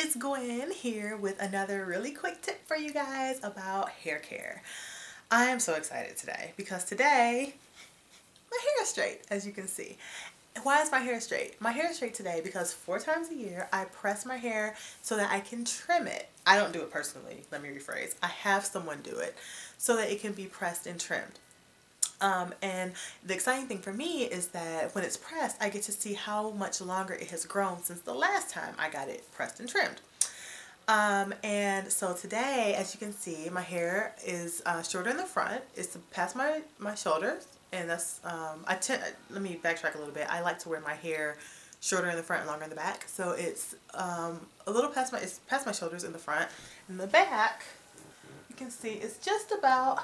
it's Gwen here with another really quick tip for you guys about hair care. I am so excited today because today my hair is straight, as you can see. Why is my hair straight? My hair is straight today because 4 times a year I press my hair so that I can trim it. I don't do it personally, let me rephrase. I have someone do it so that it can be pressed and trimmed. And the exciting thing for me is that when it's pressed, I get to see how much longer it has grown since the last time I got it pressed and trimmed. And so today, as you can see, my hair is shorter in the front. It's past my shoulders, and that's let me backtrack a little bit. I like to wear my hair shorter in the front and longer in the back. So it's a little it's past my shoulders in the front. In the back, you can see it's just about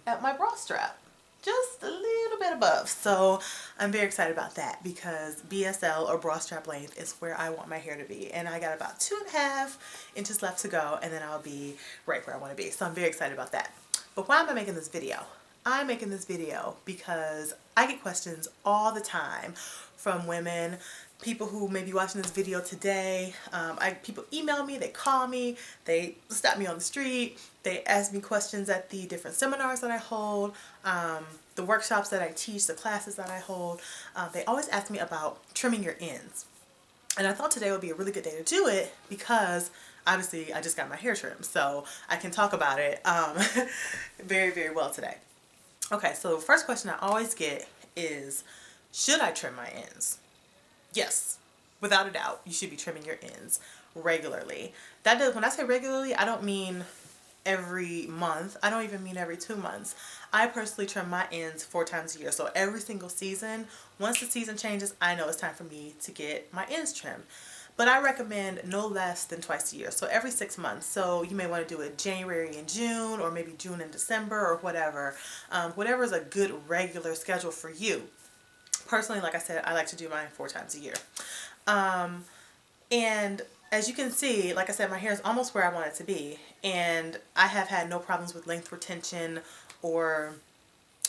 at my bra strap, just a little bit above. So I'm very excited about that because BSL or bra strap length is where I want my hair to be, and I got about 2.5 inches left to go, and then I'll be right where I want to be. So I'm very excited about that. But why am I making this video? I'm making this video because I get questions all the time from women, people who may be watching this video today. People email me, they call me, they stop me on the street, they ask me questions at the different seminars that I hold, the workshops that I teach, the classes that I hold. They always ask me about trimming your ends. And I thought today would be a really good day to do it because obviously I just got my hair trimmed, so I can talk about it very, very well today. Okay, so the first question I always get is, should I trim my ends? Yes, without a doubt, you should be trimming your ends regularly. When I say regularly, I don't mean every month. I don't even mean every 2 months. I personally trim my ends 4 times a year. So every single season, once the season changes, I know it's time for me to get my ends trimmed. But I recommend no less than twice a year, so every 6 months. So you may want to do it January and June, or maybe June and December, or whatever. Whatever is a good regular schedule for you. Personally, like I said, I like to do mine 4 times a year. And as you can see, like I said, my hair is almost where I want it to be. And I have had no problems with length retention or,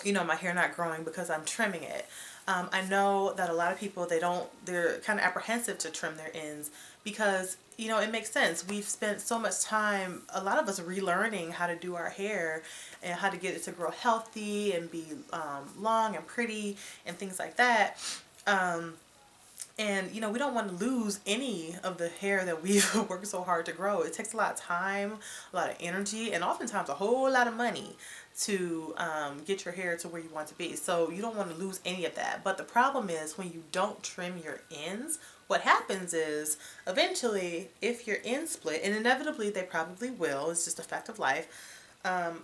my hair not growing because I'm trimming it. I know that a lot of people, they're kind of apprehensive to trim their ends because, it makes sense. We've spent so much time, a lot of us, relearning how to do our hair and how to get it to grow healthy and be long and pretty and things like that. And we don't want to lose any of the hair that we've worked so hard to grow. It takes a lot of time, a lot of energy, and oftentimes a whole lot of money to get your hair to where you want to be. So you don't want to lose any of that. But the problem is when you don't trim your ends, what happens is eventually if your ends split, and inevitably they probably will, it's just a fact of life,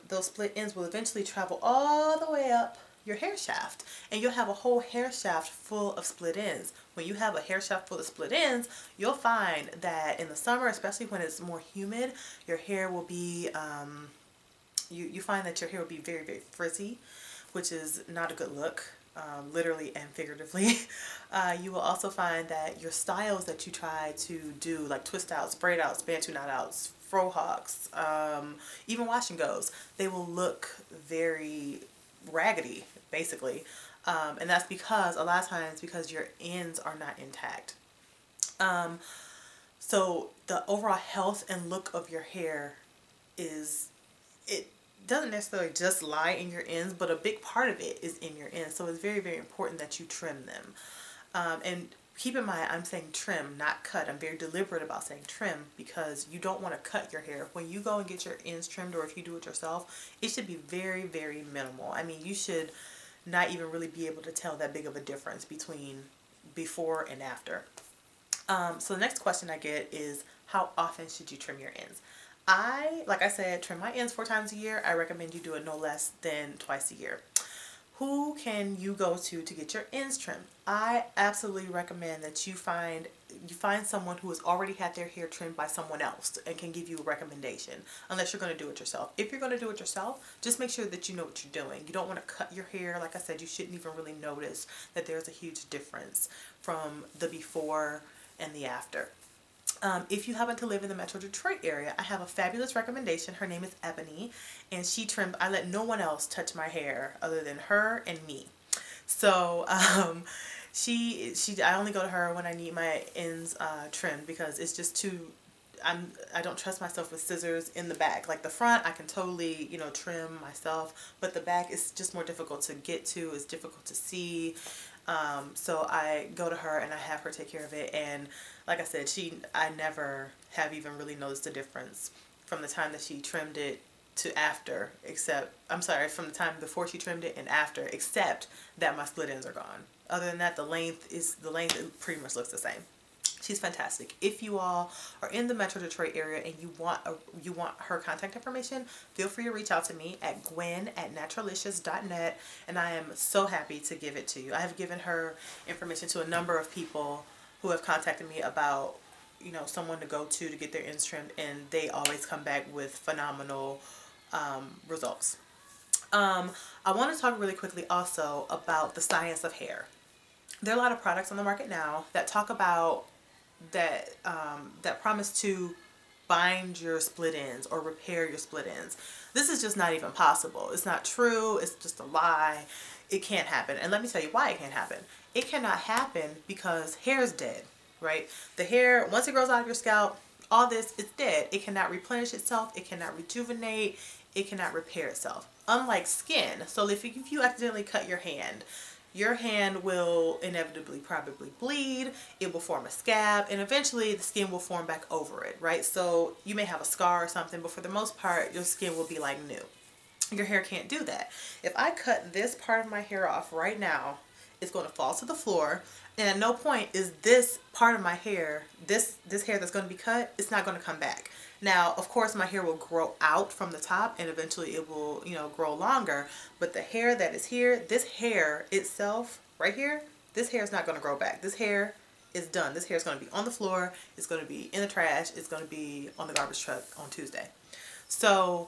those split ends will eventually travel all the way up your hair shaft, and you'll have a whole hair shaft full of split ends. When you have a hair shaft full of split ends, you'll find that in the summer, especially when it's more humid, your hair will be you find that your hair will be very, very frizzy, which is not a good look, literally and figuratively. You will also find that your styles that you try to do, like twist outs, braid outs, bantu knot outs, fro hawks, even wash and goes, they will look very raggedy, basically. And that's because a lot of times because your ends are not intact. So the overall health and look of your hair it doesn't necessarily just lie in your ends, but a big part of it is in your ends. So it's very, very important that you trim them. And keep in mind, I'm saying trim, not cut. I'm very deliberate about saying trim because you don't want to cut your hair. When you go and get your ends trimmed, or if you do it yourself, it should be very, very minimal. I mean, you should not even really be able to tell that big of a difference between before and after. So the next question I get is, how often should you trim your ends? Like I said, trim my ends 4 times a year. I recommend you do it no less than twice a year. Who can you go to get your ends trimmed? I absolutely recommend that you find someone who has already had their hair trimmed by someone else and can give you a recommendation, unless you're going to do it yourself. If you're going to do it yourself, just make sure that you know what you're doing. You don't want to cut your hair. Like I said, you shouldn't even really notice that there's a huge difference from the before and the after. If you happen to live in the Metro Detroit area, I have a fabulous recommendation. Her name is Ebony, and she trimmed. I let no one else touch my hair other than her and me. So I only go to her when I need my ends trimmed because it's just too I don't trust myself with scissors in the back. Like the front, I can totally, you know, trim myself, but the back is just more difficult to get to. It's difficult to see. So I go to her and I have her take care of it. And like I said, I never have even really noticed the difference from the time that she trimmed it to after, except, I'm sorry, from the time before she trimmed it and after, except that my split ends are gone. Other than that, the length it pretty much looks the same. She's fantastic. If you all are in the Metro Detroit area and you want her contact information, feel free to reach out to me at gwen@naturalicious.net, and I am so happy to give it to you. I have given her information to a number of people who have contacted me about, you know, someone to go to get their ends trimmed, and they always come back with phenomenal results. I want to talk really quickly also about the science of hair. There are a lot of products on the market now that talk about that promise to bind your split ends or repair your split ends. This is just not even possible. It's not true. It's just a lie. It can't happen. And let me tell you why it can't happen. It cannot happen because hair is dead, right? The hair, once it grows out of your scalp, all this is dead. It cannot replenish itself. It cannot rejuvenate. It cannot repair itself. Unlike skin. So if you accidentally cut your hand will inevitably probably bleed, it will form a scab, and eventually the skin will form back over it, right? So you may have a scar or something, but for the most part, your skin will be like new. Your hair can't do that. If I cut this part of my hair off right now, it's going to fall to the floor, and at no point is this part of my hair, this hair that's going to be cut, it's not going to come back. Now, of course, my hair will grow out from the top and eventually it will, you know, grow longer. But the hair that is here, this hair itself right here, this hair is not going to grow back. This hair is done. This hair is going to be on the floor. It's going to be in the trash. It's going to be on the garbage truck on Tuesday. So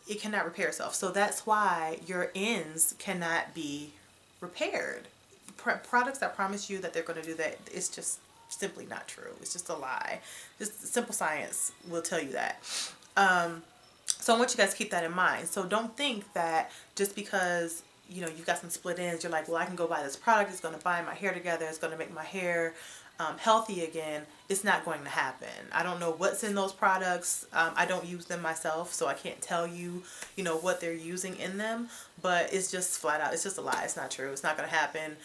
it cannot repair itself. So that's why your ends cannot be repaired. Products that promise you that they're going to do that, it's just simply not true. It's just a lie. Just simple science will tell you that. So I want you guys to keep that in mind. So don't think that just because, you know, you've got some split ends, you're like, well, I can go buy this product. It's going to bind my hair together. It's going to make my hair healthy again. It's not going to happen. I don't know what's in those products. I don't use them myself, so I can't tell you, you know, what they're using in them. But it's just flat out. It's just a lie. It's not true. It's not going to happen.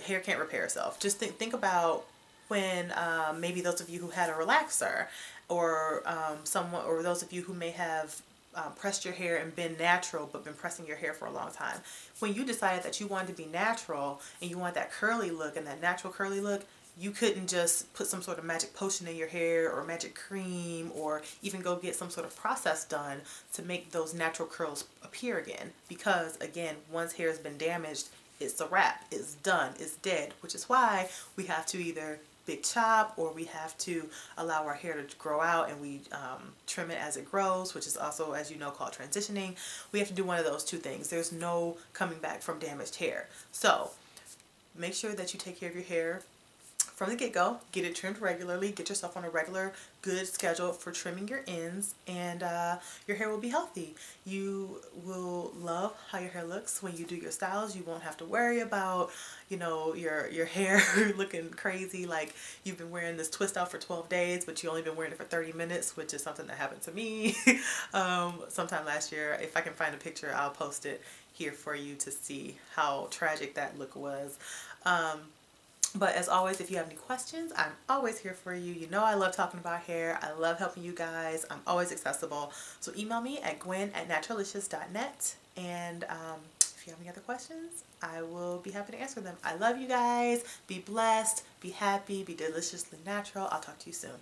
Hair can't repair itself. Just think about when maybe those of you who had a relaxer, or someone, or those of you who may have pressed your hair and been natural but been pressing your hair for a long time. When you decided that you wanted to be natural and you want that curly look and that natural curly look, you couldn't just put some sort of magic potion in your hair or magic cream or even go get some sort of process done to make those natural curls appear again. Because again, once hair has been damaged, it's a wrap, it's done, it's dead, which is why we have to either big chop or we have to allow our hair to grow out and we trim it as it grows, which is also, as you know, called transitioning. We have to do one of those two things. There's no coming back from damaged hair. So make sure that you take care of your hair from the get-go. Get it trimmed regularly. Get yourself on a regular, good schedule for trimming your ends, and your hair will be healthy. You will love how your hair looks when you do your styles. You won't have to worry about, you know, your hair looking crazy like you've been wearing this twist out for 12 days, but you only been wearing it for 30 minutes, which is something that happened to me sometime last year. If I can find a picture, I'll post it here for you to see how tragic that look was. But as always, if you have any questions, I'm always here for you. You know I love talking about hair. I love helping you guys. I'm always accessible. So email me at gwen@naturalicious.net. And if you have any other questions, I will be happy to answer them. I love you guys. Be blessed. Be happy. Be deliciously natural. I'll talk to you soon.